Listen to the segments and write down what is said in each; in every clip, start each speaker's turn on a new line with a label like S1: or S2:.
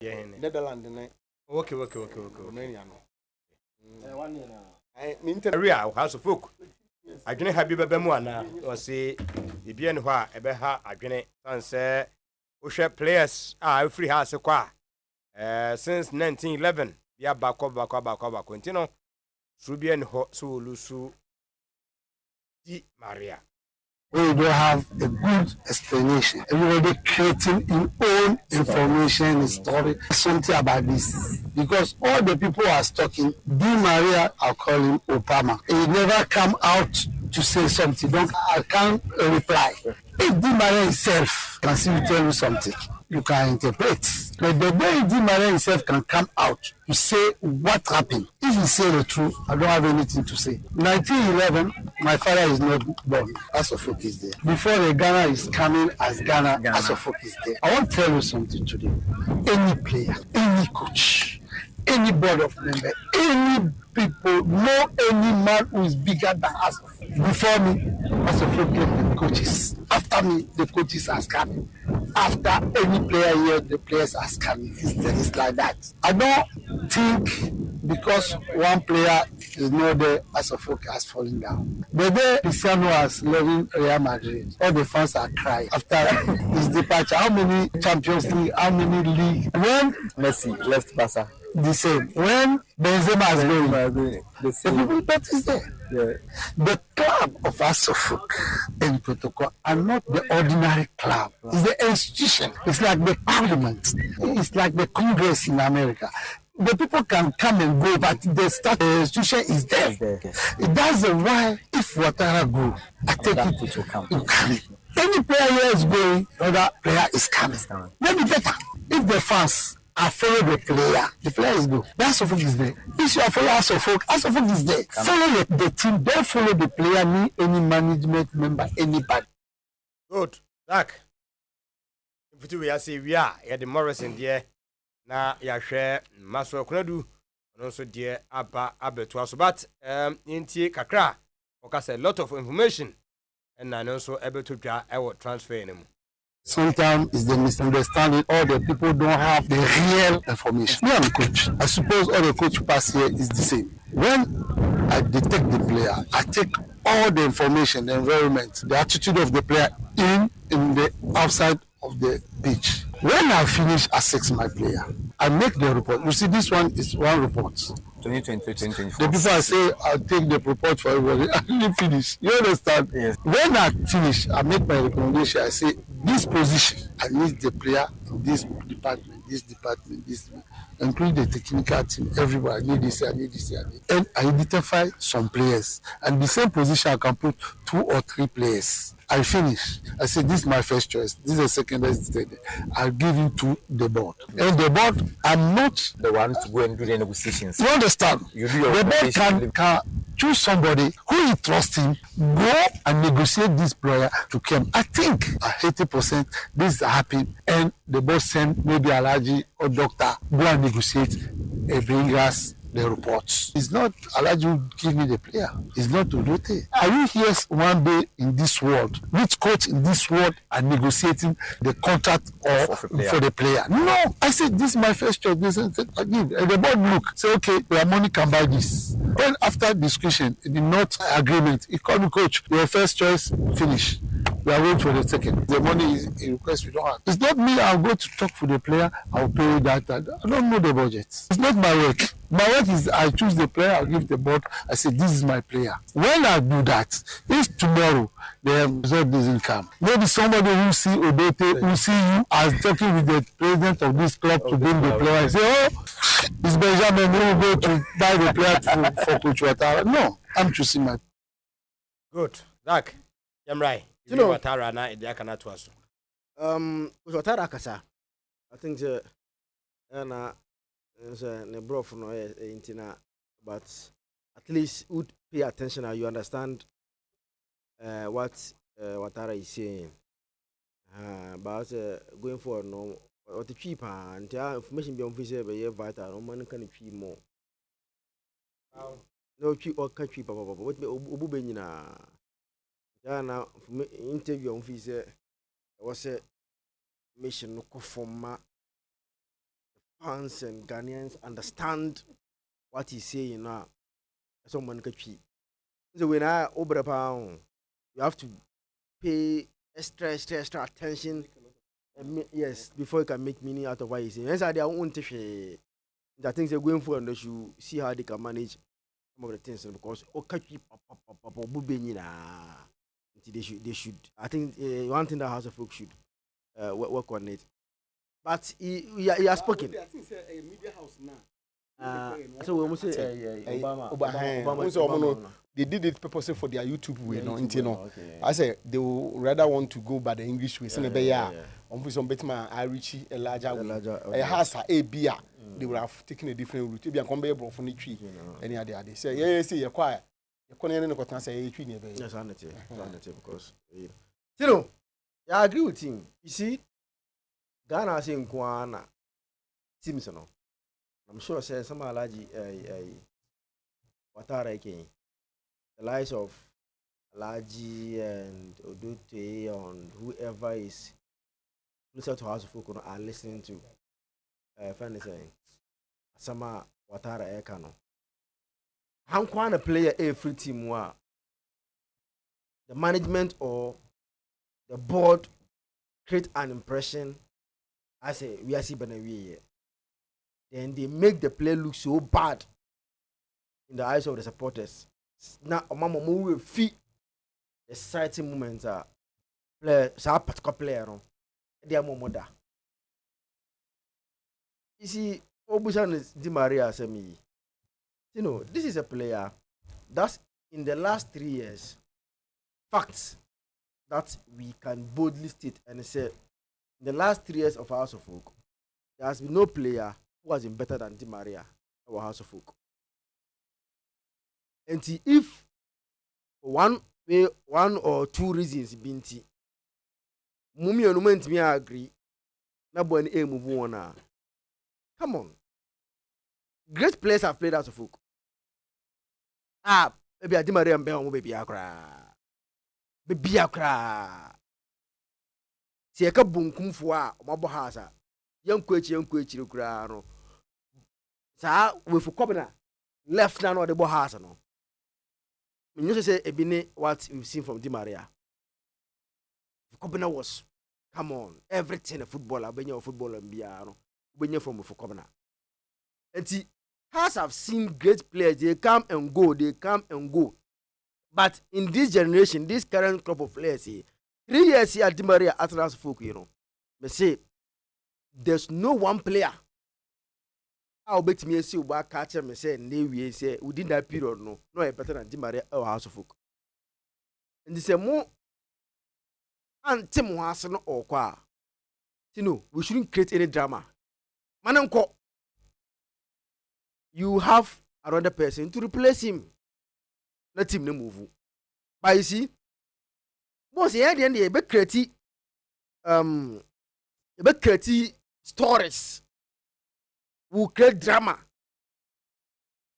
S1: Netherlands ne.
S2: Okay.
S1: Romania no.
S3: One year now.
S1: I mean
S2: Area House of Folk. Adwene ha bi bɛbɛmu ana o se bibia ne hɔ a ɛbɛha adwene san sɛ wohwɛ players a free house kwa since 1911 bia bakɔ nti no so bia ne hɔ so olusu di Maria.
S4: We don't have a good explanation. Everybody creating his own information, story, something about this. Because all the people are talking, Di Maria, I'll call him Obama. He never come out to say something. Don't I can't reply. If Di Maria himself can still tell you something, you can interpret. But the way Di Maria himself can come out to say what happened, if he say the truth, I don't have anything to say. 1911, my father is not born. Asofok is there. Before the Ghana is coming as Ghana. Asofok is there. I want to tell you something today. Any player, any coach, any board of members, any people, no any man who is bigger than us. Before me, Asofok get the coaches. After me, the coaches are coming. After any player here, the players are coming. It's like that. I don't think because one player is not there, Asofok has fallen down. The day Cristiano was leaving Real Madrid, all the fans are crying after his departure. How many Champions League, how many league? When
S3: Messi left Barca.
S4: The same. When Benzema is going, the people that is there.
S3: Yeah.
S4: The club of Asofok and Protocol are not the ordinary club. It's the institution. It's like the parliament. It's like the Congress in America. The people can come and go, but the institution is there. That's why if Ouattara go, I take it to come. Any player here is going, another player is coming. Maybe better if the fans are follow the player is good. That's Asofok is there. If you are follow Asofok is there. Follow the team, don't follow the player, any management member, anybody.
S2: Good. Zach. If we are say we are the Morrison there. Na ya hwɛ maso akunadu no nso de aba abeto aso but intie kakra okasa a lot of information and na no nso ebeto dwa ewo transfer ne mu.
S4: Sometimes it's the misunderstanding. All the people don't have the real information. Me, I'm a coach. I suppose all the coach pass here is the same. When I detect the player, I take all the information, the environment, the attitude of the player in the outside of the pitch. When I finish, I assess my player. I make the report. You see, this one is one report.
S3: 2023, 2024.
S4: The people I say, I'll take the report for everybody. I didn't finish. You understand?
S3: Yes.
S4: When I finish, I make my recommendation. I say, this position, I need the player in this department, this, including the technical team, everybody. I need this, I need this, I need. And I identify some players. And the same position, I can put 2 or 3 players. I finish. I say, this is my first choice. This is the second, this is the third. I'll give it to the board. And the board, I'm not
S3: The one to go and do the negotiations.
S4: You understand?
S3: You do your
S4: the board can choose somebody who he trusts him, go and negotiate this player to come. I think 80% this is happening, and the board send maybe Alaji or doctor go and negotiate and bring us the reports. It's not Alaji who give me the player. It's not Udote. Are you here one day in this world? Which coach in this world are negotiating the contract for the player? No. I said, this is my first choice. This is I give. And the board look, say, okay, your money can buy this. Then after discussion, the not agreement, he called me, coach, your first choice, finish. We are waiting for the second. The money is a request we don't have. It's not me, I'll go to talk for the player, I'll pay that. I don't know the budget. It's not my work. My work is I choose the player, I give the board, I say, this is my player. When I do that, if tomorrow the result doesn't come, maybe somebody who see Odote, who see you as talking with the president of this club to bring the player, I say, oh, it's Benjamin who will go to buy the player for Coach Ouattara. No, I'm choosing my.
S2: Good. Zach, Yamrai. You know Ouattara na ide aka na to aso.
S1: Ouattara kasa. I think na ne brof no intina, but at least would pay attention and you understand what Ouattara is saying. But going forward no what the cheap and information be on visa be vital no man can cheap more. No cheap or catch cheap papa what be obu be nyina. Ya na interview on visa was a mission no forma fans and Ghanaians understand what he's saying now. Someone can cheat. So when I over a pound, you have to pay extra attention. Yes, before you can make meaning out of what he's saying. Hence, they won't take the things they're going for, and they should see how they can manage some of the things because they should. I think one thing that House of Folk should work on it. But he has spoken.
S5: I think it's a media house now.
S1: So we must say
S5: Obama. They did it purposely for their YouTube way, okay. I said they will rather want to go by the English way. On some better man, I reach a larger way. A house a beer. They would have taken a different route. Maybe a combe from the tree. Any other they say, yeah, see, you're quiet. You're calling a say a tree near.
S1: Yes, sanity because you know, I agree with him. You see, Ghana saying Kwana Simpson. I'm sure say some allergy Watara again. The likes of Alaji and Odote and whoever is closer to House of Folk are listening to friend saying Sama Watara Ekano. How can a player a free team wa the management or the board create an impression as a we are seeing then they make the player look so bad in the eyes of the supporters. Now, mama will feel the exciting moments are player, so particular player, they are more da. You see, Obusan is Di Maria Semi. You know, this is a player that's in the last 3 years, facts that we can boldly state and say, in the last 3 years of House of Folk, there has been no player who has been better than Di Maria or House of Folk. And if one or two reasons binti, Mumi and me agree, nobody a move on. Come on. Great players have played House of Folk. Maybe a Di Maria and Bell, baby Akra. Baby Akra. See a kabum kumfua, Mabohasa. Young coach, Ukrano. Sir, with Kobina left now or the Bohasa. No. You just say Ebine what we've seen from Di Maria. Kobina was, come on, everything a footballer, when you're a footballer and Biano, when you're from Kobina. And see, has have seen great players, they come and go. But in this generation, this current crop of players, 3 years here, Di Maria at House of Folk, me say, there's no one player. I'll bet me see what catcher me say, we say within that period, no better than Di Maria or House of Folk. And they say more and Tim was no or qua. You know, we shouldn't create any drama. Mananko, you have another person to replace him. Let him no move. But you see, boss, the end they be create stories. Will create drama.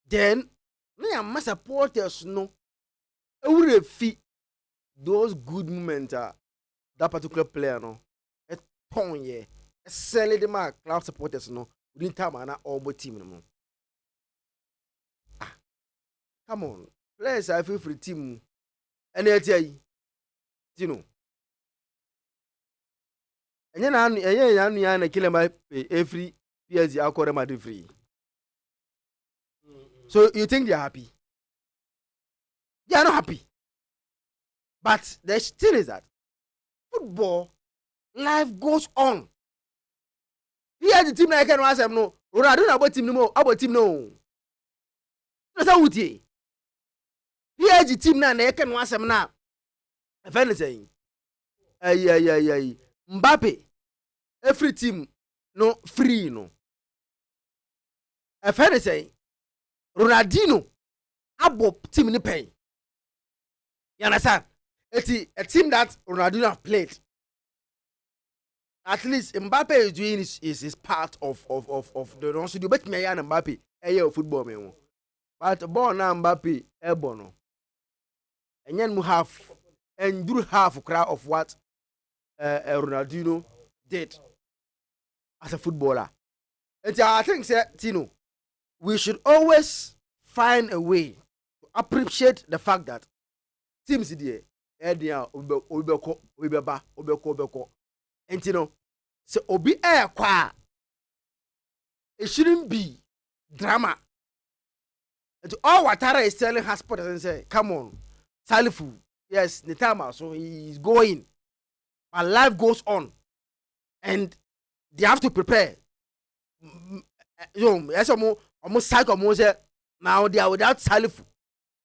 S1: Then, me and my supporters know. I will feel those good moments. That particular player, no, a ton ye, a sell the mark. Club supporters, no, within time and all but team no. Come on, players I feel free team. And I tell you know. And then I kill my every. PSG are calling free. So you think they are happy? They are not happy. But the still is that football life goes on. Here the team like can ask them no. Ronaldo about team no. About team no. That's how it is. Here the team na they can ask them now. If anything, Mbappe, every team no free no. If anything, Ronaldinho, abo team ni pay. You understand? It's a team that Ronaldinho have played. At least Mbappe is doing is part of the non studio. But me and Mbappe, football me. But ball now Mbappe, bono. And then we have and do half a crowd of what Ronaldinho did as a footballer. And I think, say, Tino, we should always find a way to appreciate the fact that teams there, obeko. And you know, so obi air kwa. It shouldn't be drama. And all Watara is telling her supporters and say, come on, Salifu, yes, Nitama, so he's going. But life goes on. And they have to prepare. You know, as almost cycle now they are without Salifu.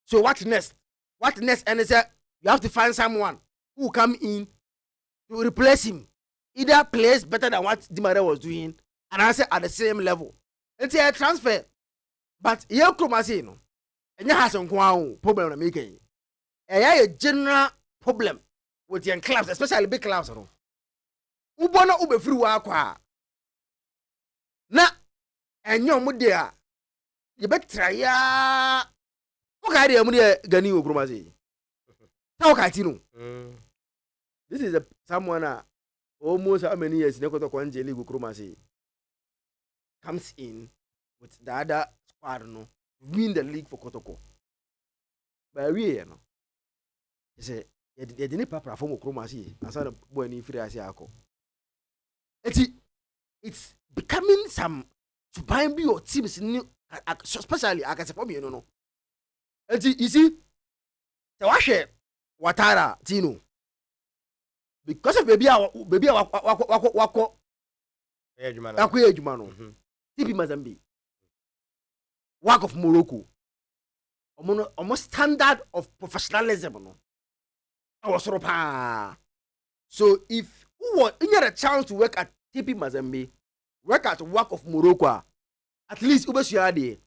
S1: So what next? What next? And they say you have to find someone who will come in to replace him. Either plays better than what Di Maria was doing, and I say at the same level. It's a transfer. But here come say no. And you have some problem on making. A general problem with young clubs, especially big clubs. Ubona ube free wakwa. Na enyo mudia. You bet try ya. Okay, the mudia gani ukromasi. How can this is someone almost how many years Nekoto Kwanje League ukromasi comes in with the other squad no win the league for Kotoko. But we no. He say you didn't perform ukromasi and so the boy ni free asiako. It's becoming some to buy me your teams new, especially I can support me no. You see, the wash Watara Tino because of baby wako Ejumano TP Mazambi work of Morocco almost standard of professionalism no. I was so if you had a chance to work at TP Mazambi, work at work of Morocco, at least Ubeshiade.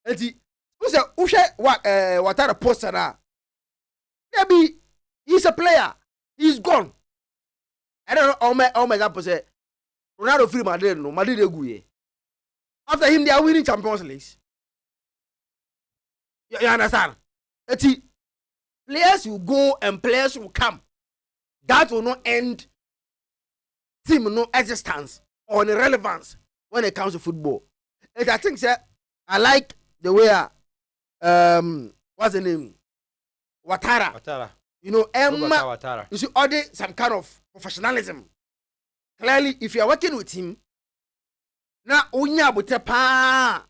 S1: And he was a Watara poster. Maybe he's a player, he's gone. I don't know how my example say Ronaldo free Madrid no Madrid Guye. After him, they are winning Champions League. You understand? Players will go and players will come. That will not end team no existence or relevance when it comes to football. And I think sir, I like the way what's the name? Watara. You know, Watara. You see, order some kind of professionalism. Clearly, if you are working with him, now unya butepa,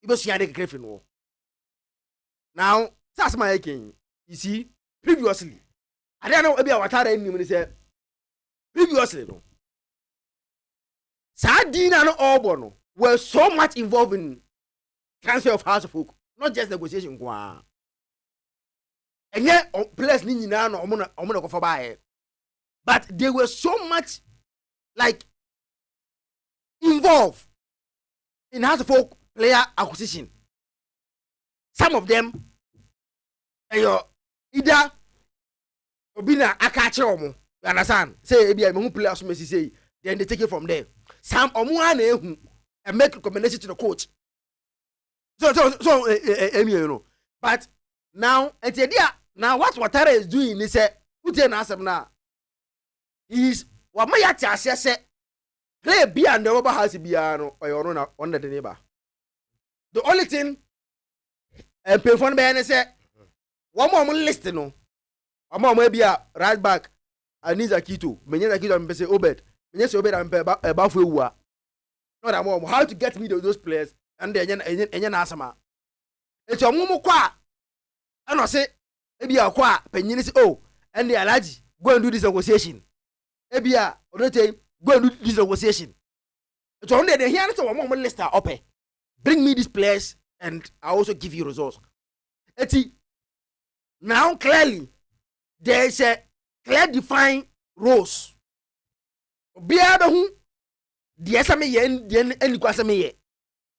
S1: you must hear the griffin. Now, that's my king. You see, previously, I don't know about Watara anymore. He said previously, no. Sardina and Auburn were so much involved in transfer of House of Folk, not just negotiation. And yet, players ni na no omo go for buy. But they were so much like involved in House of Folk player acquisition. Some of them, either obina akache omo. You understand? Say ebi me who players me say, then they take it from there. Some omo na ehu and make recommendation to the coach. So you know. But now now what Watara is doing is say who tell us now is what my yati say play be and the over house be no or under the neighbor. The only thing and pay for me say one more list no. One more maybe a right back and needs a kito. Many kito and say Obed. Many say Obed and about for not how to get me those players and then asama. It's your mumu kwa. And I say ebia kwa penyin say oh and the alaji go and do this negotiation. Ebia odote go and do this negotiation. So on the here so one list up. Bring me these players and I also give you results. Now clearly there is a clear defined roles. Bia be hu the asame ye any kwasame ye.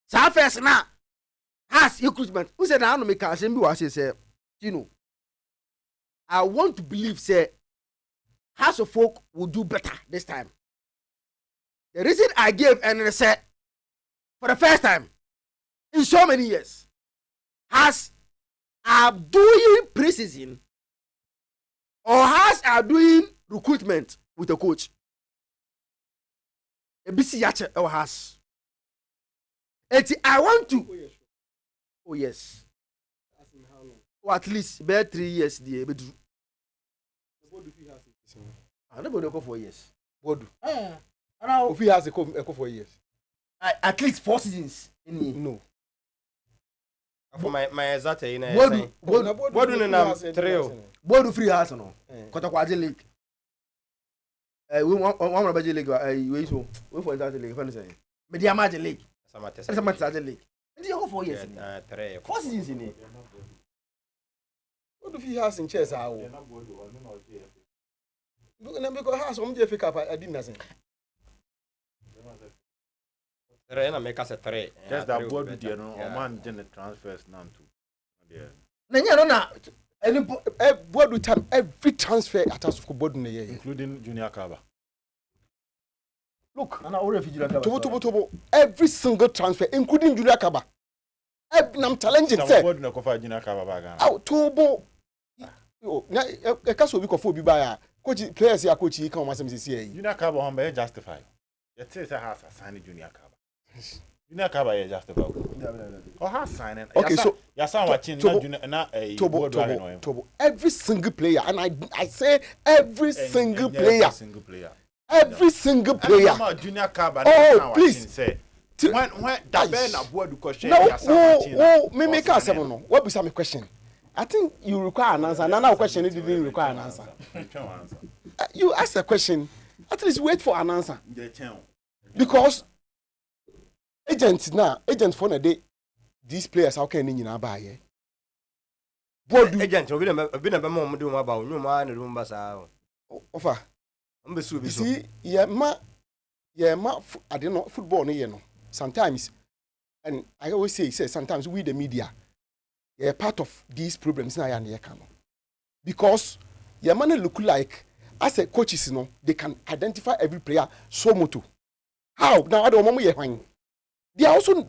S1: Sa first na has recruitment. Who said now no make asem bi wa say you know I want to believe say House of Folk will do better this time. The reason I gave and I said for the first time in so many years has are doing preseason or has are doing recruitment with a coach. A BC yache or has I want to. Oh yes. Or at least bear 3 years there. But I don't go 4 years.
S5: What do?
S1: If
S5: he has a 4 years.
S1: At least 4 seasons. No.
S2: For my exact
S1: What do
S2: you know? 3.
S1: What do free house no? Kota kwaje league. We one of the league. We for that league. Fan say. Media match league. Some match league. And you go 4 years.
S2: 3.
S1: 4 seasons in it.
S5: What do he has in chess? How? Because has some JF Cup. I didn't know.
S2: 3 na make us a 3.
S6: Just that board with you know, man didn't transfers now to.
S1: No na.
S5: Board with time every transfer at us for board in the year,
S6: including Junior Kaba.
S5: Look,
S1: Tobo.
S5: every single transfer, including Junior Kaba. I'm challenging.
S6: Say, board no cover Junior Kaba baga.
S5: Out Tobo. Oh, na a case we could be by coach players here. Coach, he come as MCC.
S6: Junior Kaba on by justify. Yet says I have signed Junior Kaba. Junior Kaba is justify. Oh, has signed.
S5: Okay, so
S6: you're saying watching not a
S5: Tobo. Every single player, and I say every single player. Every single player.
S6: Junior Kaba.
S5: Oh, please.
S6: Say when that Ben aboard question.
S5: No, me make us no. What was my question? I think you require an answer. And now question it didn't require an answer. You ask a question. At least wait for an answer. Because agent for a day, these players how can you buy?
S2: Agent, we been a mom doing about no man in room basa.
S5: Offer. You see, I don't know football, you know. Sometimes, and I always say sometimes we the media, you're part of these problems now and because your man look like as a coaches, you know, they can identify every player so much. How now? I don't know. They are also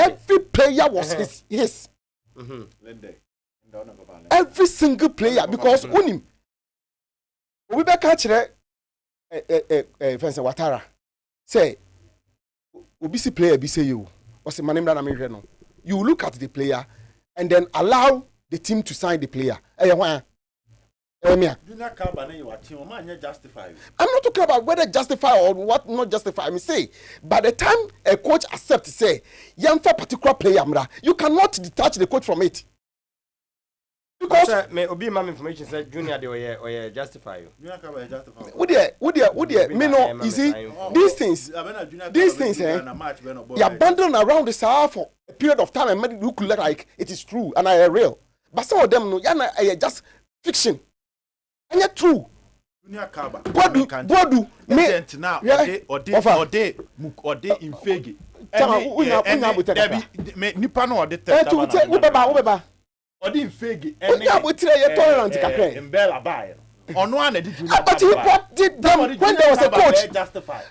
S5: every player was his. Every single player because unim we be catch fence Watara say obi see player be say you or say manem na me no you look at the player and then allow the team to sign the player I'm not talking about whether justify or what not justify. I mean, say, by the time a coach accepts, say, young for particular player, you cannot detach the coach from it. Because
S2: may obi my information said junior they or justify you.
S5: Would you me no you see these things you abandon around the south for a period of time and make it look like it is true and I real. But some of them no just fiction. And yet true. Bodu me
S6: now or they in fegi. Nipa no the
S5: Ubeba
S6: or the fegi
S5: and tolerant
S6: Mbella buy. Or no one did
S5: but he did them when there was a coach.
S6: Justify.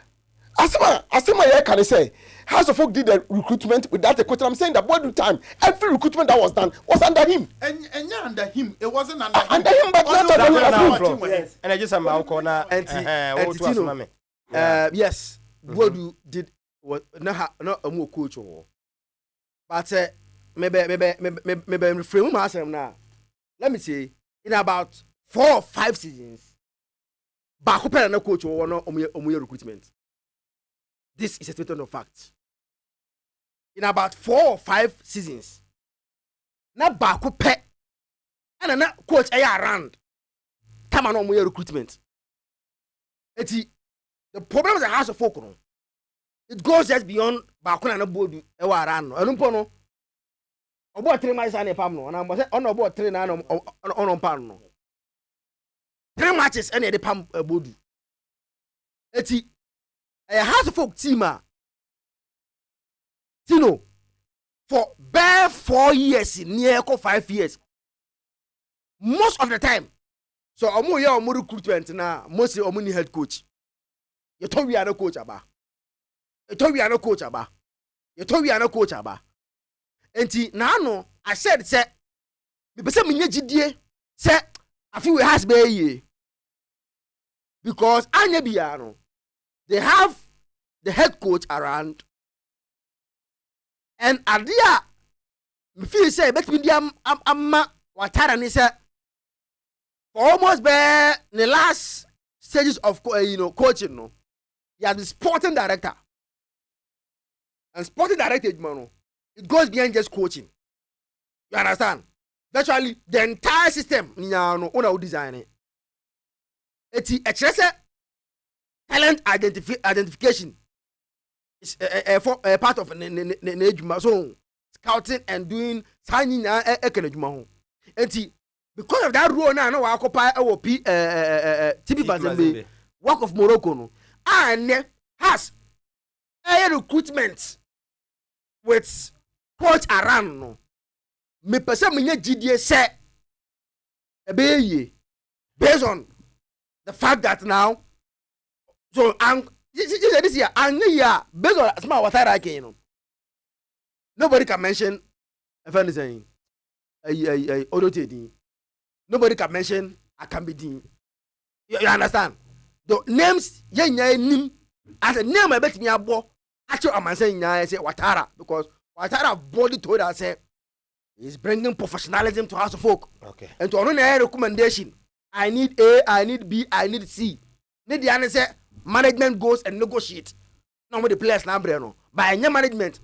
S5: Asima can say House of Folk did the recruitment without a coach. I'm saying that Bodu time every recruitment that was done was under him.
S6: And under him, it wasn't under him.
S5: Under him, but not under him.
S2: Yes. And I just am out corner and
S1: yes, Bodu did what not a more coach or but maybe reframe myself now. Let me say in about 4 or 5 seasons, back up and coach or no recruitment. This is a statement of fact. In about 4 or 5 seasons, na baku pe, and na coach around. Time on recruitment. The problem is the House of Folk. It goes just beyond baku na bodu ewa around. Elumpono. Obo 3 matches and a pam no. And I'm on about 3 na on pam no. 3 matches and a pam bodu. A House of Folk team Tino for bare 4 years, near 5 years. Most of the time. So omo ya omo recruitment na mostly omo ni head coach. You told we are no coach aba. You told we are no coach aba. You told we are no coach aba. Enti na no I said say me be say me nyegidie say afi we has be ye. Because anya bia no they have the head coach around. And Adia, me feel say, bet me amma Watara ni say for almost be the last stages of coaching. No, he has been sporting director, and sporting director, man, it goes beyond just coaching. You understand? Virtually the entire system, una design it. It's a talent identification is a part of so scouting and doing signing because of that role now I occupy our TB Bazembe work of Morocco no and has a recruitment with coach around no me person me GDA say based on the fact that now so this year based on small water again nobody can mention if anything nobody can mention Akambidi. You understand? The names nim as a name I bet me abo actually I'm saying say Watara because Watara body told us say he's bringing professionalism to House of Folk.
S2: Okay.
S1: And to another recommendation, I need A, I need B, I need C. Need the answer management goes and negotiate. Now with the players now no. By any management.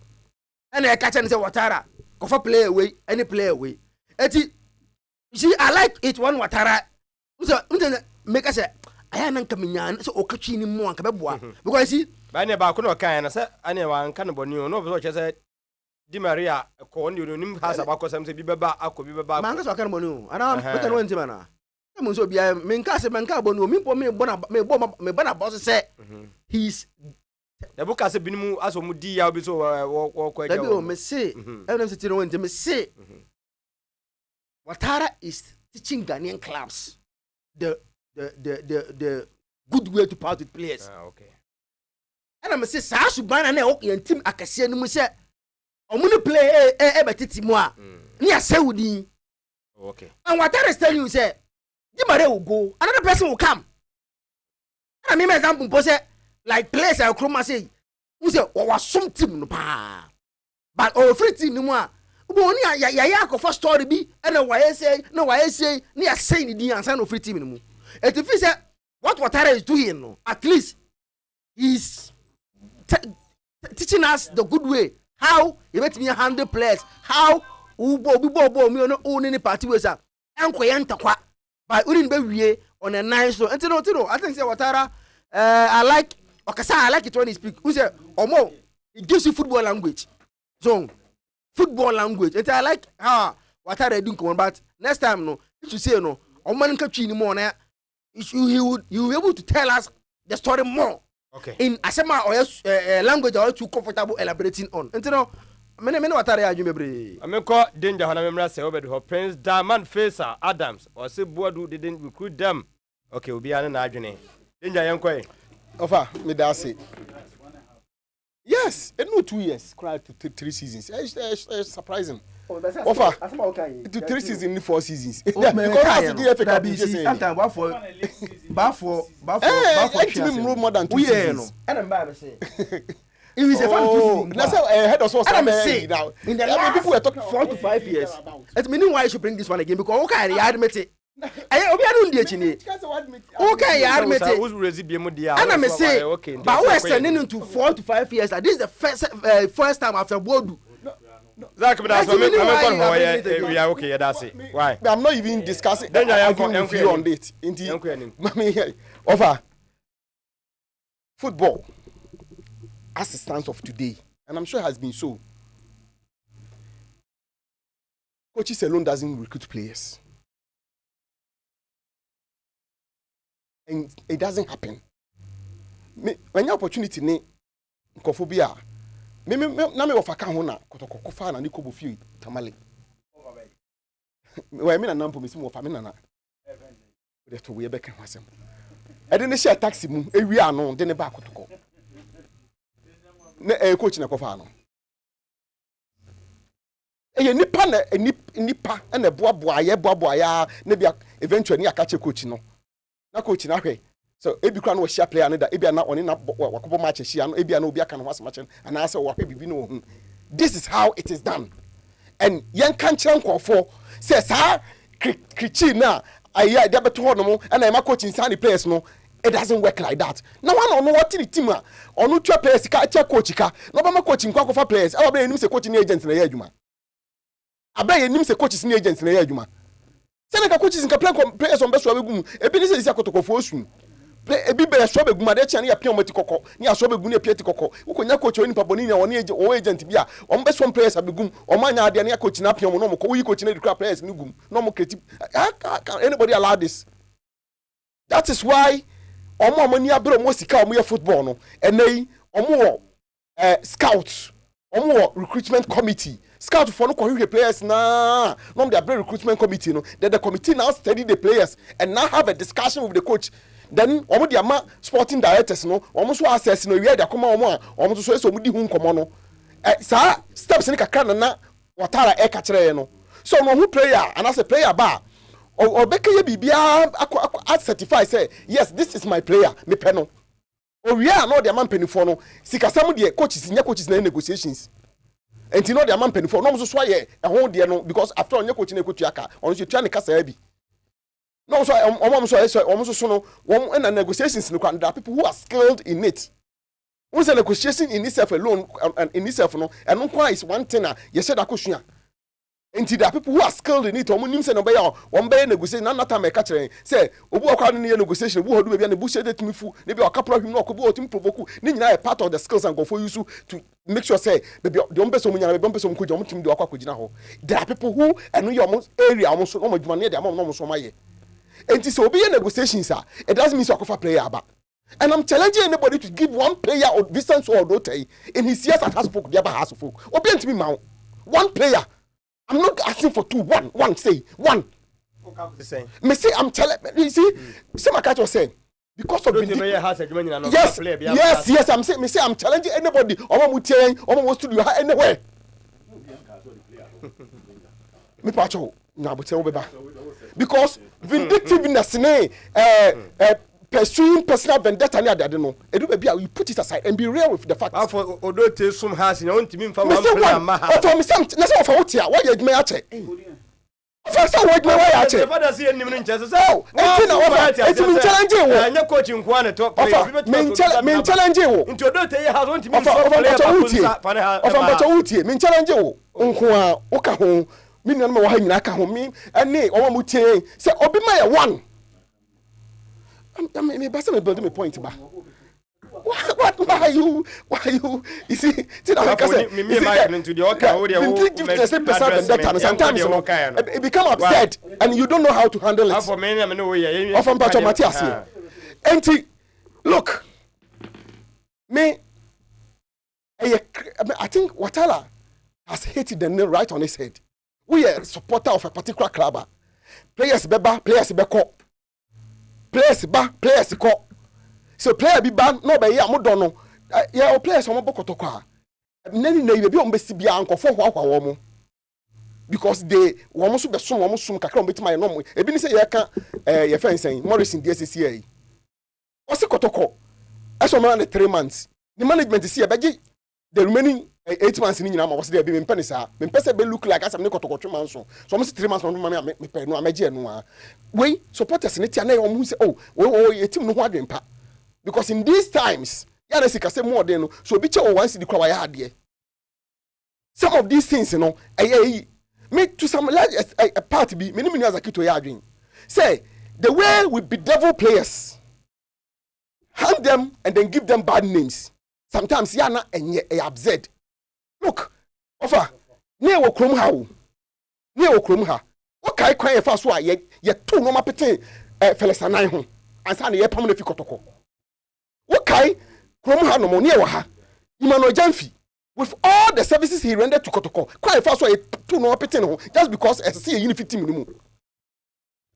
S1: And I catch and say Watara, go for play away, any play away. You see, I like it one Watara. Make us say I am coming so okachi ni mo anka because you see
S2: by ne ba ko no kan na say ane wa anka no boni no so say Di Maria ko ni nim has abako sam say bi beba akobi beba
S1: man ka so kan boni ana better no ntima na mo so bia me nka se man ka boni mi po me bona boss say he's
S2: the book as binimu aso mu di ya obi so wo ko eja
S1: o me say everyone say no ntima me say Watara is teaching Ghanaian clubs the good way to part with players.
S2: Okay.
S1: And I'm say sa subana na o yan team akase no mu say omu play betiti mu a ni asewudi.
S2: Okay.
S1: And Watara is telling you say Di Maria will go, another person will come. And I mean example say like players I chroma say who say was some team no pa. But free team no more. Oni ya ko first story bi and why say ni say ni di ansa no free team no mu. It if say what Watara is doing no at least he's teaching us the good way how you let me handle players how ubo me no own any party we say enko ye ntakwa by urin be wie on a nice so ntino I think say Watara I like it when he speak who say omo it gives you football language so football language and I like Watara doing come but next time no if you say no omo nka twi ni mo na he will be able to tell us the story more.
S2: Okay.
S1: In asema or language or too comfortable elaborating on. And you know, many Watara ya jumebre.
S2: Ameko danger hana memra say obedu ho Prince Diamond Facer Adams or say Boadu didn't recruit them. Okay, obi ana na adwene. Danger yanko
S5: Ofa, me da say. Yes, it no 2 years, cry to 3 seasons. It's surprising. Offer to 3 seasons, 4 seasons. Because as the FA Cup is saying,
S1: sometimes for
S5: more than 2 seasons.
S1: And I'm bad say. It was a fun
S5: that's how head of source
S1: I'm saying
S5: now.
S1: In the last
S5: people were talking
S1: 4 to 5 years. It's meaning why I should bring this one again because okay, I admit it. I obi adu ndi chini. Okay, I admit it. And I'm saying, but we're extending into 4 to 5 years. This is the first time after Bodu.
S2: Zach, but that's we are okay. That's it. Why?
S5: I'm not even discussing. Then I am with you on it. Offer football as it stands of today, and I'm sure it has been so. Coaches alone doesn't recruit players, and it doesn't happen. When your opportunity ne kophobia. Me na me ofaka ho na kotokoko fa na nikobo fi tamale we me na nampo me simu ofa me na we to we be kan wasem e de ne share taxi mu ewi ano de ne ba kotoko na coach na kofa no ye nipa na nipa na boaboa ya na bia eventually akache coach no na coach na hwe So ebi kura no share player no da ebi na oni na wakopo match share no ebi na obi aka no was match and I say wa bibi no hu. This is how it is done. And yen kan kire nkofo say sa krichi na ayi dey beto ho no mo and na coaching sani players no it doesn't work like that. Now one no what the team onu twa players ka che coach ka no ba ma coaching kwa kofa players e ba enim say coaching agent na ye adwuma. Aba enim say coaches ni agent na ye adwuma. Say na coaches nka players on beso abegum ebi ni say isi akotokofo osun. Ebi be so begum ade che na ya pion mati kokko ni aso begum ni pieti kokko ukonya coach oni paboni na woni agent bia on beso players abegum o manya ade na coach na pion no mo ko wi coach na di players ni gum no mo creative. Can anybody allow this? That is why omo ni abro mo sika omo ye football no enei omo scouts omo recruitment committee scout for no hwehwe players na no dey bring recruitment committee no the committee now study the players and now have a discussion with the coach. Then omo dey ama sporting directors no omo so assess no wi dey akoma omo so so omo di hu nkomo no sa steps ni kakra na watara e ka kire no so no who player and as a player ba or beke ye bibia certify say yes this is my player me pe no o wi a no dey man penifo no sikasam dey coaches nya coaches na negotiations enti no dey man penifo no so so ye ho dey no because after on coach na coach aka on so tua ne kasa bi no so so no one na negotiations no there are people who are skilled in it. Once a negotiation in itself alone and in itself no and no is one thing you said akosua. And there are people who are skilled in it. Omunim say no be ya one be negotiation na time e ka kire say obu akwa no ne negotiation obu hodu be na bu shede timi fu ne be akapra hwim no okobu otim provoke ni nyina a part of the skills and go for you to make sure say baby the ompeso mu nyana be ompeso mu koji omutim de akwa kogina ho. There are people who and your area almost no madwuma ne de amom no so maye. And so be negotiations it doesn't mean so akofa player aba. And I'm challenging anybody to give one player or distance or dote in his years at Hasbrook the other Hasbrook. Obi ntimi ma one player. I'm not asking for two. One, say one. Me say I'm telling you see, say my catch was saying because of yes, I'm saying me say I'm challenging anybody. Wants to do anywhere. Me pacho na but because vindictiveness pursuing personal vendetta near that no you put it aside and be real with the facts.
S2: For odote sum has you want me from one player ma
S5: for me some na say for what here why you me ache for so what me why ache
S2: the father see enim nche so
S5: enti na over enti me challenge wo
S2: anya coach nko na top player
S5: me challenge wo
S2: nti odote ye has want me
S5: from player of ambacho utie me challenge wo nko a wo ka ho me nua no wo ha nyina ka ho me ene omo mutie say obi ma ye one. I mean, that's not building a point, ba. What? Why you? You see, sometimes it become upset, and you don't know how to handle it. Often, Pacho Matthias here. And look, me, I think Watala has hated the nail right on his head. We are a supporter of a particular club. Players beba, players beko. Players ba, players ko. So player be ban no be ya mo don no. Ya players omo bokoto kwa. Nani na be on be sibia ankofo hwa wo mo. Because they wo so be sum kakra on betima no mo. Ebi ni say ye ka ye fensen Morrison DSCA. What's kotoko? Eso man the 3 months. The management is here be the remaining 8 months ni nyina ma was there be me penisa. Me pese be look like as am ne kotoko 3 months so. So almost 3 months no me pe no amaje no a. We supporters ni tia na o mu say oh we team no ho adwempa. Because in these times, ya na sika say more than no so bi che o wan see the kwa ya ade. Some of these things you know me to some large a part be many as akito ya adwen. Say the way we bedevil players hand them and then give them bad names. Sometimes ya na enye absurd. Look, offer ne wo krom ha wo. Ne wo krom ha. What kai kwan e fa so a ye to no mapete felesanan ho. Ansa na ye pam na fi kotoko. Okay, from Hanomo near Waha, Imano Janfi, with all the services he rendered to Kotoko, quite fast way to no appetite just because as a unity minimum.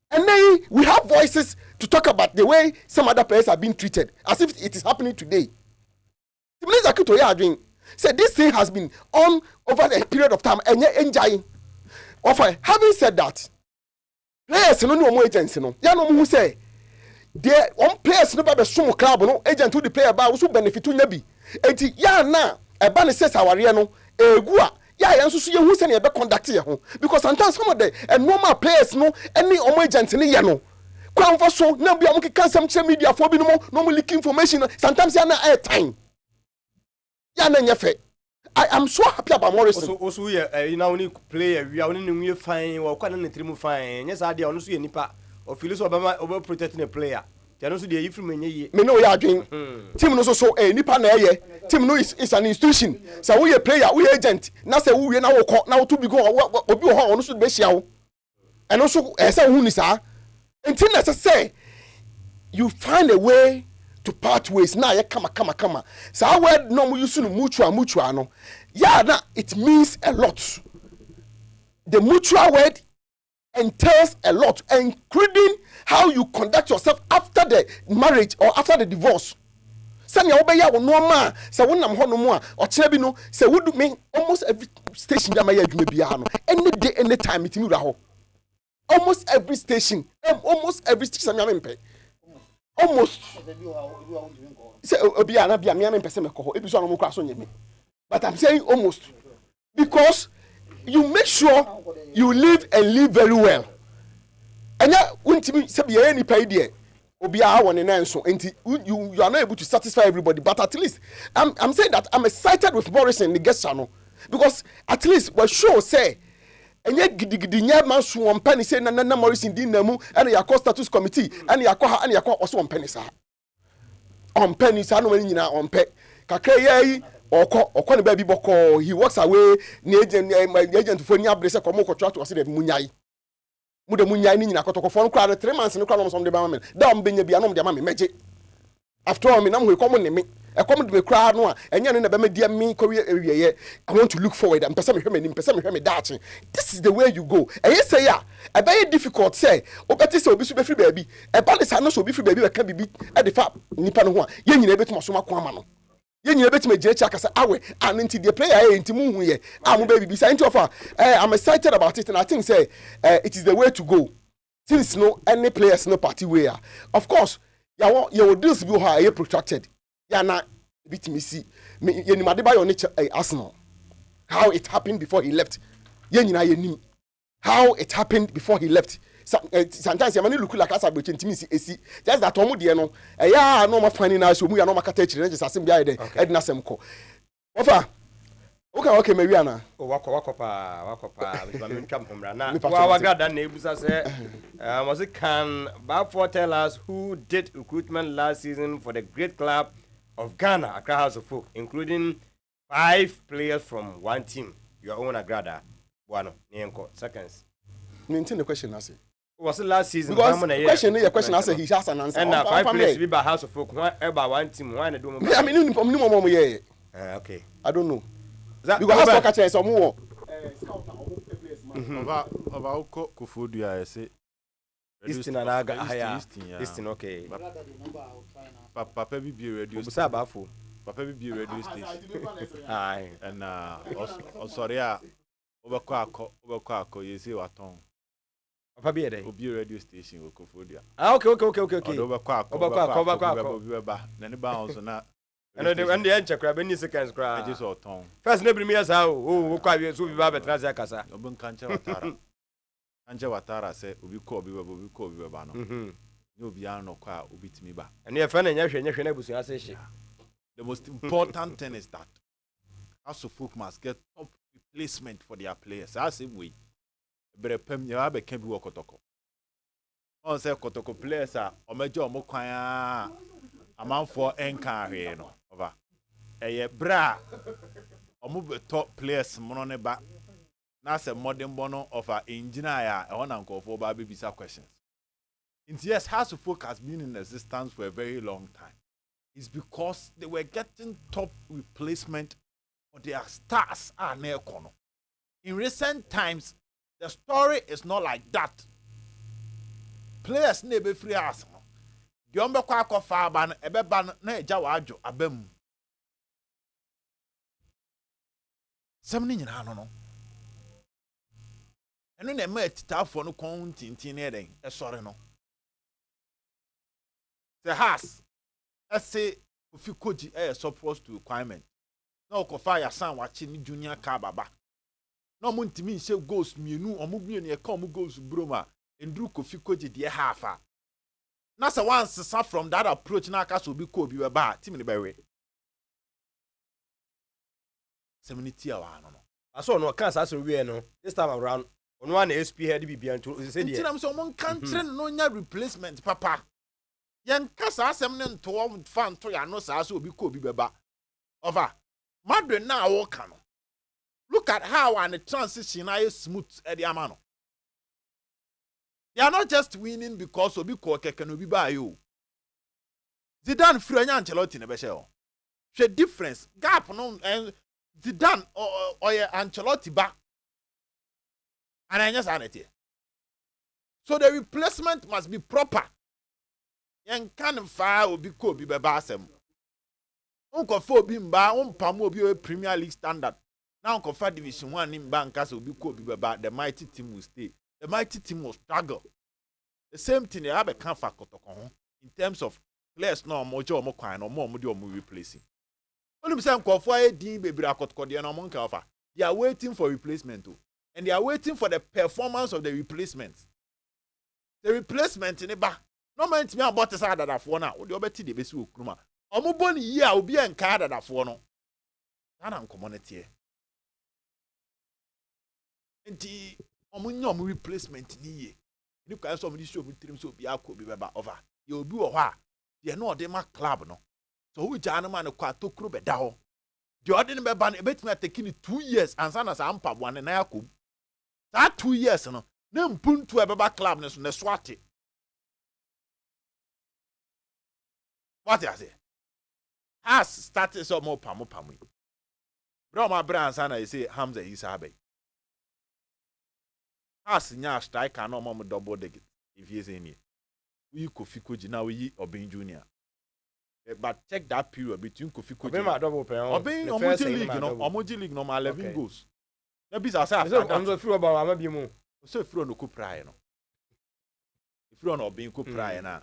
S5: And then we have voices to talk about the way some other players are being treated, as if it is happening today. Said this thing has been on over a period of time and yet enjoying. Having said that, players no more agency no. Ya no who say They one players no be some club no agent who the player ba so benefit nya bi. Enti ya na e ba ne ses aware no egu a ya yanso so ye hu se ne be conduct ye ho because sometimes some of the normal players no any omo agent ne ye no kwan for so na bia mo keka sam kire media for bi no mo leak information sometimes ya na air time ya na nyefe. I am so happy about Morrison.
S2: Also you know only player we are only fine or kwa na trimu fine yes ade ono so ye nipa o feel so over protecting a player they no so dey ifru menye ye
S5: me no ya adwen team no so nipa na eye team no is an institution so we a player we agent na say we na wo ko na wo to bi go obi ho ono so be hia wo and also say hu ni sa until na say you find a way to part ways na ye kama so word no use no mutual no yeah na it means a lot. The mutual word entails a lot, including how you conduct yourself after the marriage or after the divorce. Sanya obeya wo no ma se wonam ho no mo a o kire bi no se wodu me almost every station bi amaya adwuma bia no any day any time it mi wura ho almost every station am mempe almost say obi ana bia me mempe se me ko ho ebi so no mo kwa so nyeme but I'm saying almost because you make sure you live and live very well. And ya untimi se bia any pay there obi a won na nso enti you are not able to satisfy everybody but at least I'm saying that I'm excited with Morrison the guest channel because at least we show say enye gidigidi nya manso on penny say na Morrison din na mu and ya status committee and ya ha and ya also on penny sa on penny sa no nyina on pe kakra yi okọ ne ba bi bọkọ he walks away ni agent for ni abrese ko mo contract was dey munyai mu de munyai ni nyina kotokofo no kra 3 months no kra no som de ba me da om benya bia no de ma me meje after all me na mo ko mo ne me e ko mo de me kra no a enye no na ba me dia me ko wieye I want to look forward am pese me hwe me pese me hwe me dachi. This is the way you go and you say ya e ba difficult say obeti say obi so be free baby e ba le sa no so obi free baby we ka bibi e de fa nipa no ho a ye nyina betum so makọ ama no ye nyina betum agire chi akasa awe and into the player into mu hu ye am baby be say into offer I'm excited about it and I think say it is the way to go since no any players no party way of course your deals be how you protracted ya na bitimi see ye ni made ba your nature Arsenal how it happened before he left ye nyina ye nim how it happened before he left. Sometimes you look like as a bit intimacy. Just that omu de no. Ya no ma fani na so mu ya no ma kata chire just asem bia de edna sem ko. Ofa. Okay me wi ana.
S2: O wako pa. Ba me twam homra na. Wa gada na ebusa say was it can Balfour tell us who did recruitment last season for the great club of Ghana, Accra House of Folk, including 5 players from one team. Your own Agrada. Buano, Nienko, seconds.
S5: Maintain the question I say.
S2: Was it last season?
S5: Because the question I say he has an answer.
S2: And 5 players be by House of Folk, about one team, why not do more?
S5: I mean,
S2: okay.
S5: I don't know. Because House of Catcher is some more.
S6: About Kufudu, I say.
S2: Easton and Aga, Easton, okay.
S6: Papa be radio
S2: station.
S6: Papa be radio station. Aye, and sorry, Obako, you see what tongue.
S2: Papa be a
S6: Obi radio station will Kufudia.
S2: Okay.
S6: Obako, then the bounce on that.
S2: And the answer crab any seconds cry.
S6: I just saw tongue.
S2: First, never me as how, quite so we have a Transacasa.
S6: Obun Kancha Watara said, Ubiko, Bibano. No piano car, ubit me back. And your friend and your neighbors, I say, the most important thing is that House of Folk must get top replacement for their players. I say, we. But a pem you have a can be Kotoko. On say Kotoko players are or major Mokwaya amount for encar no over. A bra or move top players monone back. That's a modern bono of our engineer. I want to go for baby visa questions. Yes, House of Folk has been in existence for a very long time. It's because they were getting top replacement for their stars. In recent times, the story is not like that. Players never free us. The umbe kwa kwa faban ebe ban na eja wajo abem. Semni nyina no. Eno na ma titafo no kon tintin ne den e sore no. the has say Kofi Koji supposed to requirement na okofa ya san wachi ni junior car baba na mo ntimi nse goals mienu omo bie ne ka omo goals broma enduru Kofi Koji de half a na say once from that approach na aka so bi ko bi we ba team ni bewe 70 awa no
S2: aso no kan sa so wie no this time around ono one SP head bibia nto say dey
S6: ntinam so mo kan kire no nya replacement papa yen kasa asem ne nto fan to ya no sa so obi ko bi beba over madwe na wo kan no look at how and the transition is smooth at the amano they are not just winning because obi ko keke no bi ba yo Zidane free anya Ancelotti ne be she o hwe difference gap no Zidane or Ancelotti ba and anya sanity so the replacement must be proper yen kan fa obi ko bi beba asem unko fa obi mba umpam obi Premier League standard now unko Division 1 in bank as obi ko bi beba the mighty team will stay the mighty team will struggle the same thing they have a can fa kotoko in terms of players no mojo omo kwan no mo de omo replacing only say unko fa edin bebre akotoko de no mo nka fa they are waiting for replacement too and they are waiting for the performance of the replacements the replacement in ba no man timi about say adadafo na wo de obeti de besi okruma omo boni yi a obi enka adadafo no na community enti omo nya omo replacement ni ye ni kwa so omo di show trim so obi akọ obi beba over ye obi wo ho a de na ode ma club no so hu ja no man kwa tokuro beda ho de ode ne beba no ebetimi atake ni 2 years ansa na sa ampa bo na yakom that 2 years no na mpuntu ebeba club ne so na swate what you say has started so more pamu bro my brand sana you say Hamza Isabe has nya striker no mo double digit if you say ni we Kofi Koji now we Obin Junior but check that period between Kofi Koji
S2: Obin ma double pen
S6: Obin Omoji league no 11 goals na bi say I'm
S2: so free about am bi mu
S6: so free no ko pray no free no Obin ko pray na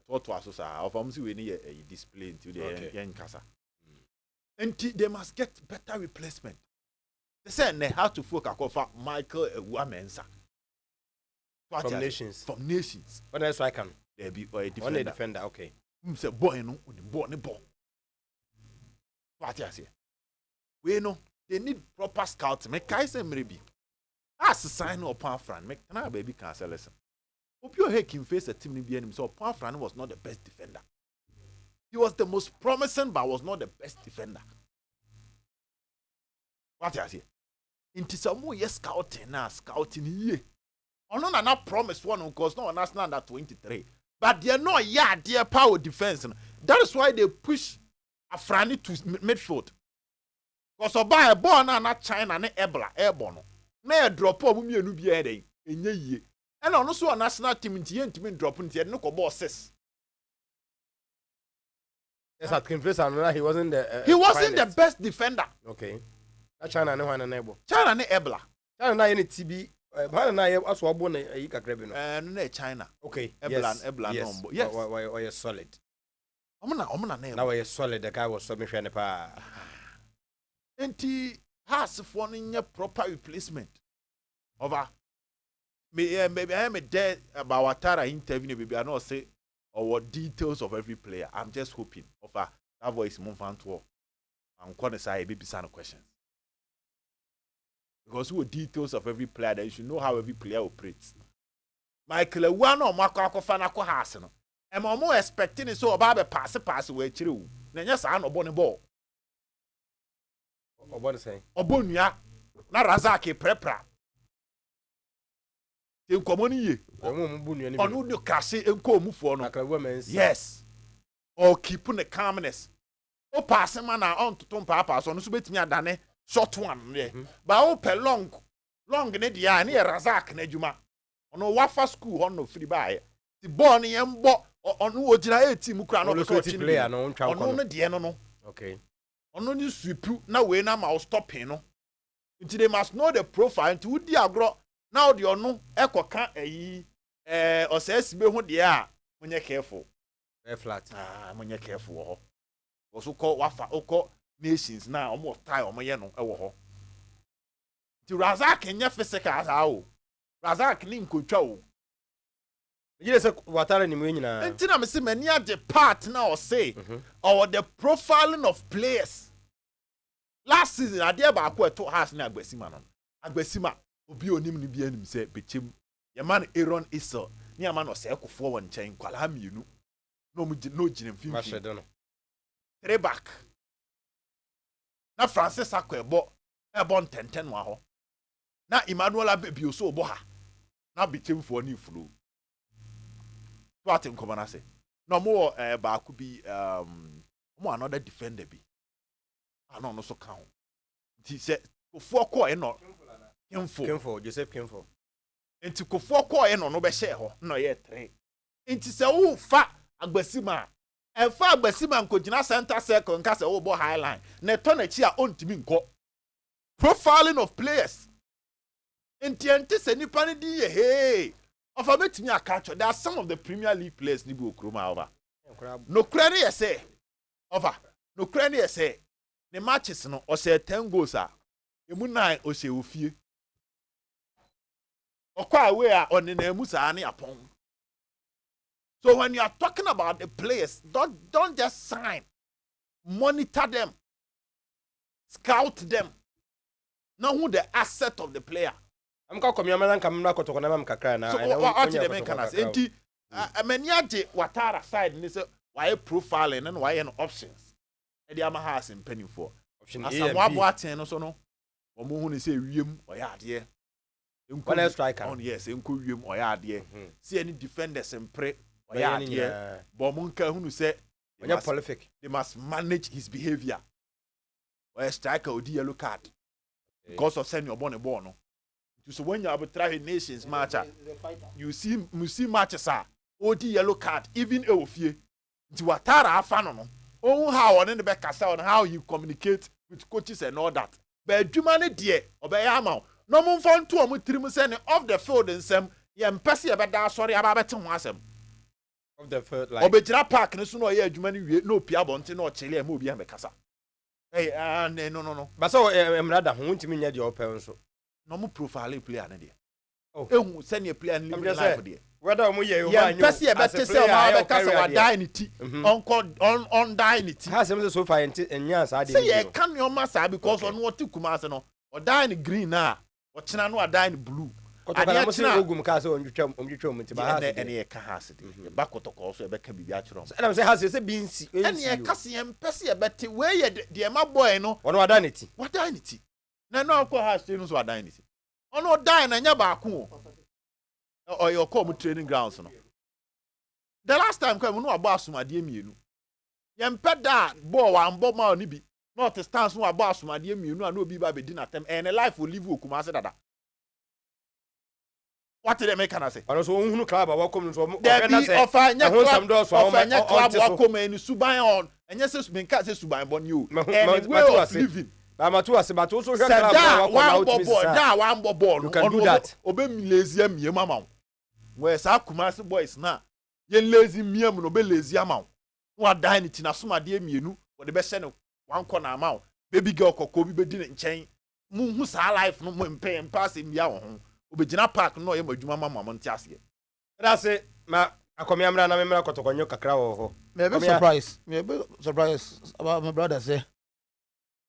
S6: what was so of am see we need a display into the yen kasa and they must get better replacement they say they have to focus on Michael Ewamensa
S2: from nations
S6: what
S2: else I can
S6: there be or a
S2: defender okay
S6: say boy no the ball ne ball what you say we know they need proper scouting me kai say maybe as sign upon friend me can baby cancel listen Opio Hekim faced a team in BNM, so Panfran was not the best defender. He was the most promising, but was not the best defender. What I say? Into some more yes scouting ye. On not promise one because no national under 23. But they are not their power defense. That is why they push a Afrani to midfield. Because buy a ball na China na Ebola airborne. Na drop up me no be ede enye ye. And also a national team in drop into no bosses.
S2: Yes, at Kinfis and he wasn't
S6: the best defender.
S2: Okay. China no one enable.
S6: China ne Ebola.
S2: China na any TB. Na aso abo na yi kakra bi no.
S6: No China.
S2: Okay.
S6: Ebola no. Yes.
S2: Why solid.
S6: Omna na.
S2: Now why solid the guy was so me hwe pa.
S6: Enti has for no proper replacement. Over maybe I am dead about Watara interview maybe I not say or what details of every player. I'm just hoping of that voice move on to I'm gonna say baby some questions. Because who details of every player that you should know how every player operates. Michael one or Marco Fanako has no. I'm more expecting it so about pass away true. Then yes, I no bonny ball.
S2: Or what say?
S6: Obonia na Razaki prepra. In common on the casse and come for no. Yes. Or keeping the calmness. O pass man on to Tom Papa, so no submit me a dane, short one, but open long in the year near Razak Nejuma. On no wafa school on no free buy. The Bonnie and Bo on who generate team crown of the player no on the no.
S2: Okay.
S6: On no new sweep now when I'm stopping no. Until they must know the profile to the agro. Now the no echo can or says be who they are when you're careful.
S2: very flat.
S6: Monye careful ho. Also call wafa oko nations na omo tie omo ye no e wo ho. Ti Razak enye physical how. Razak ni nkotwa o.
S2: You say Ouattara ni nyina.
S6: Enti na me se mani ade part na o say or the profiling of players. Last season ade ba akọ eto house na Agbasima no. Agbasima obi onim ni bia nim se bechem. Ye man Aaron Issa ni ama no se ekofo won nchen kwala mienu. No mu no gine mfimfi. 3 back. Na Francis Akwebo ebo ntenten wa ho. Na Emmanuel Abebi oso obo ha. Na bechem fo ni fulu. To atem komana se. No mo ba ku bi mo another defender bi. Ano no so kan. Nti se kofo ko e no Kemfo
S2: Joseph Kemfo.
S6: Enti kofo ko e no be hye ho no ye 3. Enti se wo fa Agbasima e fa Agbasima nkogina center circle nka se wo bo high line na to na chi a ontimi nko profiling of players enti se nipa ne di ye hey of ametimi akacho. There are some of the Premier League players ni bi okroma over no credit ye say over no credit ye say the matches no o say 10 goals a emu 9 o say ofie okwa away a on na emu sa na yapon. So when you are talking about the players, don't just sign. Monitor them. Scout them. Know who the asset of the player.
S2: I'm going to come here and come back to Kakra now.
S6: So what the main can say? Many Ouattara side and say why profiling and why an options. And the Amahas in penny for option. As some what ten so no. Or who say William or yard here.
S2: One striker.
S6: Oh yes, William or yard here. See any defenders and pray. Yeah, but Munka who say they must manage his behavior. Or a striker with the yellow card because of sending your bonnet born. So when you arbitrage nations match, you see matches are OD yellow card, even Eofie. To Ouattara fan on how on the back on how you communicate with coaches and all that. But Jumani dear, obey Amau. No more fun to a trim sending off the field and some yam passy about that sorry about wasem.
S2: Of the third line.
S6: Obejira park no so no ye adwuma no pia bonte no chele am obi amekasa. Hey no.
S2: But so emrada ho ntimi nya de open so.
S6: No mo profile player na de.
S2: Oh.
S6: Ehu send your player in life de.
S2: Whether mo ye o
S6: ma nyo. Pese e bete se o ma bekasa wa die ni ti. On die ni ti.
S2: Ha sem so far enya sa de.
S6: Say ye kan your massa because on what kuma se no. O die ni green na. O china no die ni blue.
S2: Kotokana mo se ogum ka se onjutwa mti ba ha
S6: ene ka ha se de ba kotoko so e be ka bibia chiro
S2: na se ha se binsi
S6: ene ka se empese e bete we ye de ma boy no
S2: ono wadanity
S6: na no akọ ha se no so wadanity ono die na nya ba ko o yo ko mu training grounds no the last time kwa mu no agba asomade mienu ye mpeda ball wa mbo ma oni bi not stance no agba asomade mienu na obi ba be di na tem and life will live okuma se dada. What did they make an say?
S2: I also who club I welcome to
S6: offer club welcome and Subai on and yes, been cat says Subai bon you and way of living.
S2: But also
S6: one ball.
S2: You can do that.
S6: Obey me lazy me mama. Where Sakumasi boys now? Ye lazy me no be lazy amount. What dine it in a summa dear me no or the best send one corner amount. Baby girl Kobe be didn't change. Moon who's our life no more pay and pass in your home. Obejina park no ye madwuma mama monte ase.
S2: That's it. Ma akomi amra na memra kotokonyo kakra wo ho.
S7: Me be surprised about my brother say.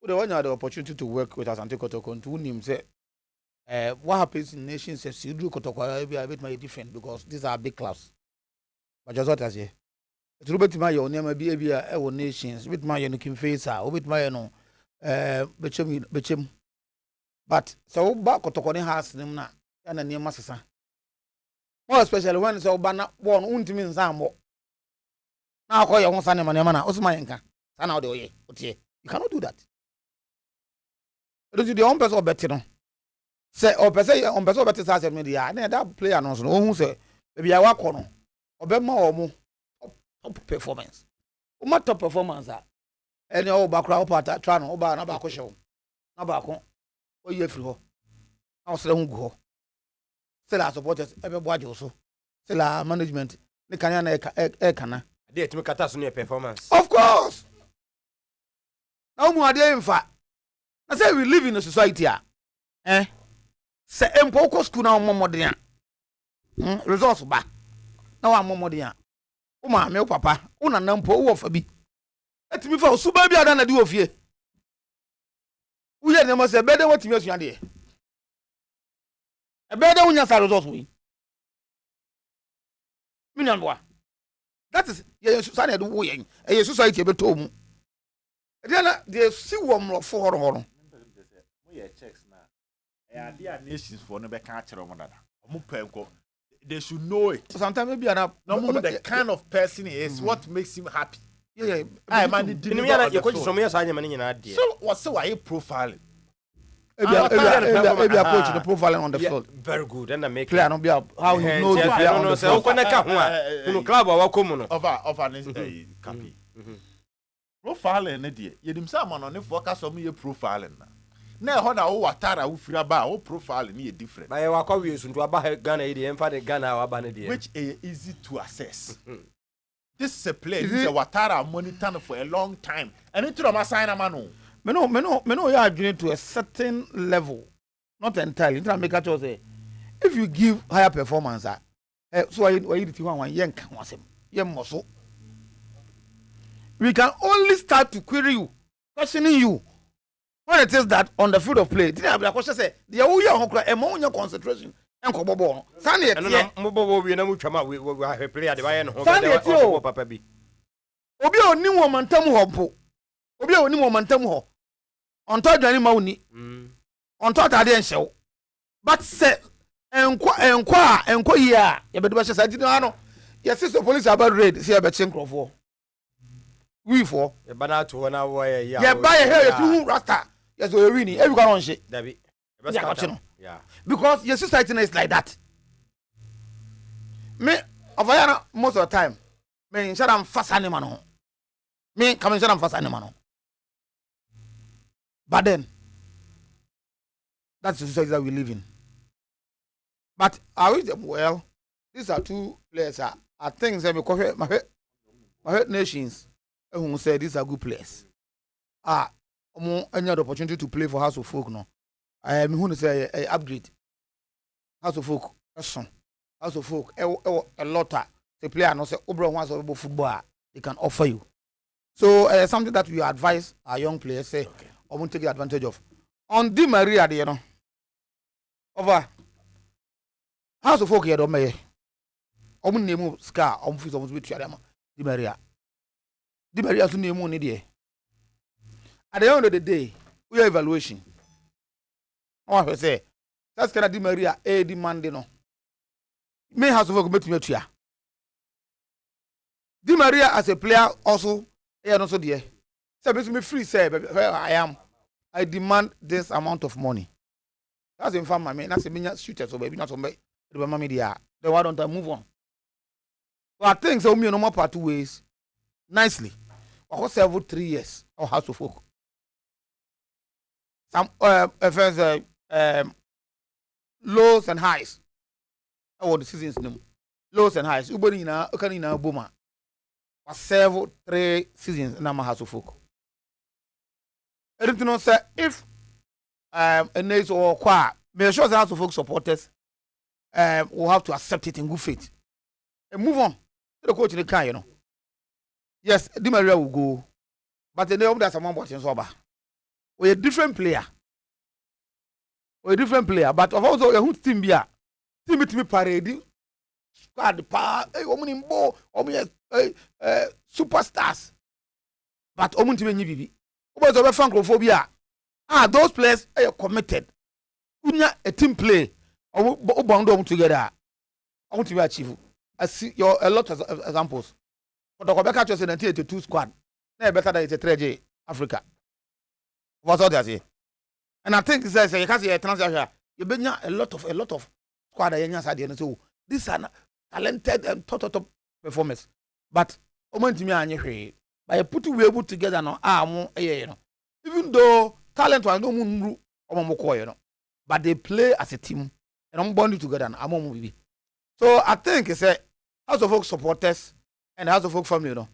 S7: We don't have the opportunity to work with Asante Kotoko to him say what happens in nations if you do Kotoko be a bit more different because these are big clubs. But just what I say. It's Robert my your name be a nations with my no Kim Faisa or with my no bechem. But so back Kotoko ne has them na na near Masasa. More especially when so banner one untimi nsambo. Now call your one son man Osmanka. Sana de oye. You cannot do that. Don't you the on person bet no. Say or person on person bet say media na that player no so who say baby I work on. Obema omo top performance. Uma top performance a. Any o bakra o pata try no o ba na ba ko show. Na ba ko o ye free ho. Na o sele hu go. Say la supporters ebe bo ajo so. Say la management ne kan na e kana.
S2: They to make a performance.
S7: Of course. Now, in fact, I say we live in a society. Say, Empoko school now, Momodia. Results back. Now I'm Momodia. Uma, me papa, una nampo of a bit. Let me for Subabia than I do of ye. We had them say better what you are there. A better when you are results win. Million boy. That is, yes, society do win. A society be told me. Then they see one more for horror.
S6: We checks now. There are nations for no catcher on another. They should know it.
S7: Sometimes maybe no
S6: the kind of person he is, what makes him happy.
S7: Yeah.
S6: I man, so what's so I profiling?
S7: Maybe a coach the profiling on the field.
S2: Very good. And I make
S7: clear no be how he knows the player on the field.
S2: Club or common
S6: of an copy. Profiling, Eddie. You himself on the focus on me profiling. Now, how now, what Tara who feel about profiling me different.
S2: I walk over you to a Ghana, and find a Ghana or Banadi,
S6: which is easy to assess. This is a play. This is a Watara monitoring for a long time. And into a sign a manu. Meno, you are going to a certain level, not entirely. Try make a choice. If you give higher performance, so I eat one yank was him. Yem muscle. We can only start to query you, questioning you. When it is that on the field of play, did I have a question say, the Oya among your concentration and Kobobo? Sunday, and Mobo, we know which we have a player at the Bayern Home, Papa B. Obio, new woman, Tamu, Obio, new woman, Tamu, on top of money, on top of the show. But say, enquire, yeah, but was I didn't know. Yes, sister police about raid, see about Chinkro for. We for a banana to 1 hour, yeah, buy a hair to Rasta. Yes, we're winning. Everyone on shit. David. Yeah. Because your society is like that. Me, most of the time, me, shut up fast animal. Me, come and shut up fast animal. But then, that's the society that we live in. But I wish them well. These are two players. Are things that my head nations who say these are good players. Any other opportunity to play for House of Folk no. I am who say upgrade. House of Folk, House of Folk, a lot the player no say Obra wants about football they can offer you. So something that we advise our young players say I won't take advantage of. On Di Maria, you know, over House of Folk here do me. Omun name scar on fis almost with Di Maria. Di Maria to name money there. At the end of the day, we are evaluation. I say, that's kind of Di Maria, demanding. No. May House of Folk met me here. Di Maria as a player also, also there. So me free say where I am. I demand this amount of money. That's in fact, I mean, that's a minion shooter, so maybe not so much. The media. Then why don't I move on? So I think so. Me no more part 2 ways. Nicely. I was several 3 years of House of Folk. Some first lows and highs. Oh, the seasons name. Lows and highs. Uboni na ukani na boma. Was several 3 seasons na House of Folk. I don't know, sir, if a nice or qua, make sure the House of Folk supporters will have to accept it in good faith. And move on to the coach in the car, you know. Yes, Di Maria will go, but the name that's a man watching sober. We're a different player. But of also a good team here. Team it me parade. Squad power, woman ball, superstars. But omun team bibi. Because of francophobia. Those players are committed. Unya a team play. Or bound them together. I want to achieve. I see a lot of examples. But the Quebec is a 2 squad. They're better than it's a 3J Africa. What's all that say? And I think it says you can't see a transaction. You bring a lot of squad and so these are talented and top performers. But by putting we able together no you know. Even though talent was no you know, but they play as a team and I'm bonding together and so I think it's a House of Folk supporters
S7: and has a folk family, you know.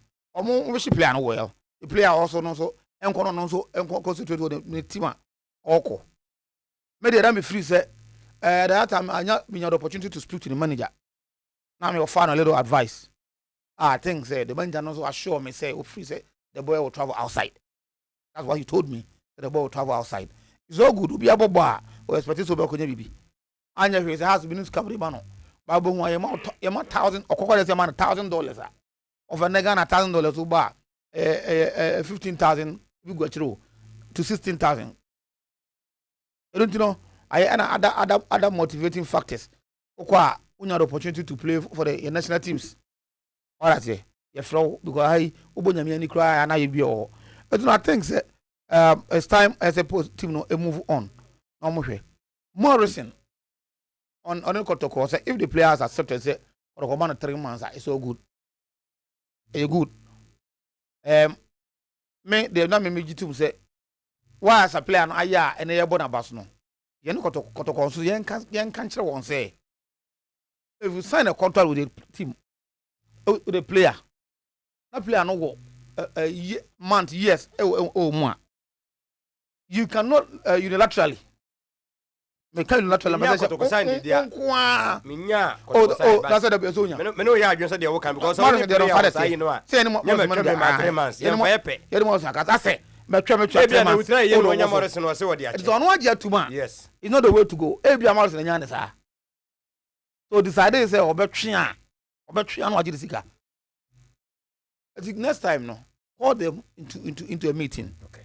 S7: Which player well. The player also knows so, and concentrate on the team. Oko. Maybe I be free, say, that time I had the opportunity to speak to the manager. Now I'm find a little advice. I think, say, the manager also assure me, say, oh, free, say, the boy will travel outside. That's what he told me, that the boy will travel outside. It's all good, be a boba, or expect to be a baby. And if it has been discovered, Babu, I am $1,000 or $1,000 of a Negana $1,000 to buy 15,000 we go through to 16,000. I don't know. I had other motivating factors. Okwa, we had the opportunity to play for the national teams. All right, yeah, you flow because I Ubonyami and cry and I be all. I do not think it's time as a team no move on. No Morrison on the protocol say if the players accept say or command 3 months it's so good. It's good. Me they not me to say why as a player no aya and a bona bass no. You know protocol so yen can one say if you sign a contract with the team with the player, that player no go month years more. You cannot unilaterally. Me can unilaterally.
S2: That's what
S7: the Sonia.
S2: Me no ya adwon say dey wo kan because
S7: all the players
S2: say you know
S7: say any more
S2: 3 months. You know
S7: you know I say me twa
S2: 3 months. You know Morrison was say what dey.
S7: It's on one year 2 months.
S2: Yes.
S7: It's not the way to go. Ebia Morrison nya ne sa. So decided say obetwe no agire sika. I think next time no call them into a meeting.
S2: Okay.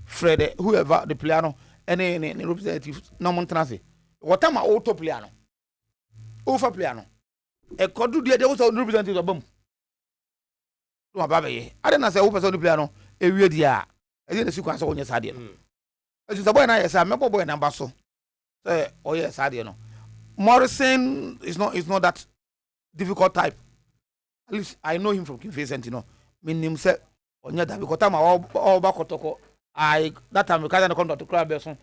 S7: Fred, whoever the player no, any representative, no montanasi. What time my auto player no, over player no. A could do the also representative of boom. No, baby. I didn't say over the player no. A weird year. I didn't see on your side. As is a boy and I say, I'm a boy and ambassador. Say, oh yes, I no. Morrison is not that difficult type. At least I know him from King, you know. Meaning say onya that because time all back kotoko I that time we can't contact to crowd person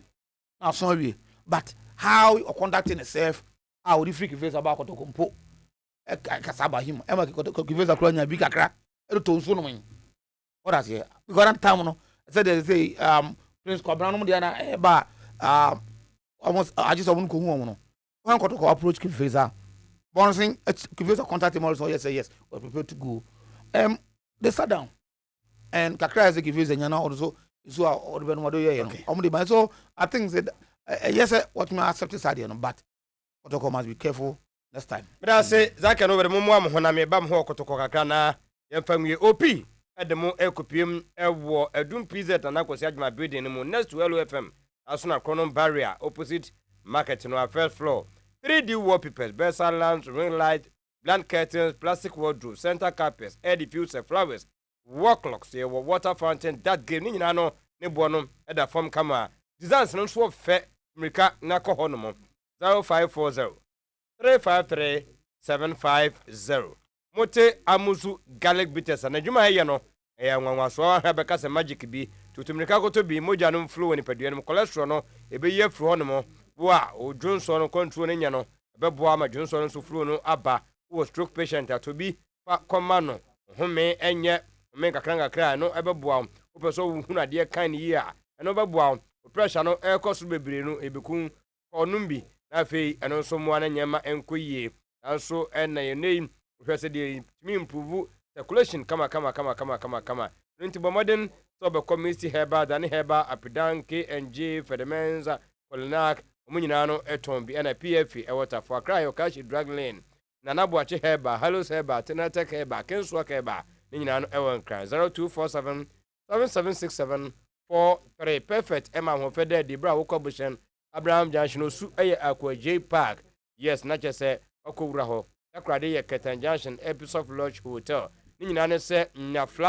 S7: now sorry but how you conducting yourself how the freak face about kotoko mpo e kasaba him e ma kotoko face akro nya bi kakra e to nso no man what as here because that time no said they say Prince Kwabena no dia na e ba almost I just won't go home no when kotoko approach King face Bonsin King face contact him also yes say yes we're prepared to go they sat down and kakra as give us nyana also so or ben wado ye no so I think that yes what me accept is idea no but kotoko must be careful next time
S2: but I say zaka no be mo am ho na me ba mo kotoko kakra na yemfamwe op edemo ekopiem ewo adum pz na kwasi adwuma building no next to LFM asuna chrono barrier opposite market no first floor 3D wallpapers bedside lamps ring light blank curtains, plastic wardrobe, center carpets, air diffuser, flowers, wall clocks, water fountain, that game, ni no, ne bono, eda form camera. Designs no so fe, Mrika na ko honomo. 0540 353 750. Mote amuzu garlic bitters na dwuma ye no, nwanwa so ha beka se magic bi, tutumrika ko to bi moja no flow ni padua no cholesterol no, ebe ye fru honomo. Wa o Johnson no control ne nya no, ebe boa ma Johnson so flow no aba. Who stroke patient to be commano home enye me kakra no ebeboa opeso hu na de kan yi a eno beboa pressure no e koso bebre no ebekun onumbi na fei eno so mo na nyema enkoyie anso ena ye nei hwese de me improve circulation kama nti bomodin so be community herba dan herba apidan KNG Fedemenza Kolinak omunyina no eton bi na PFA e water for cry o cash drug lane Nana Boache Heba, Hallows Heba, Tenatek Heba, Kenswak Heba, Nina Ewan Cry, 0247 7767 43. Perfect Emma Hofede, Debra Wokobushen, Abraham Junction, Su Aqua J Park. Yes, not just say Okuraho, Akrade Ketan Junction, Episode Lodge Hotel. Nina say, na flat.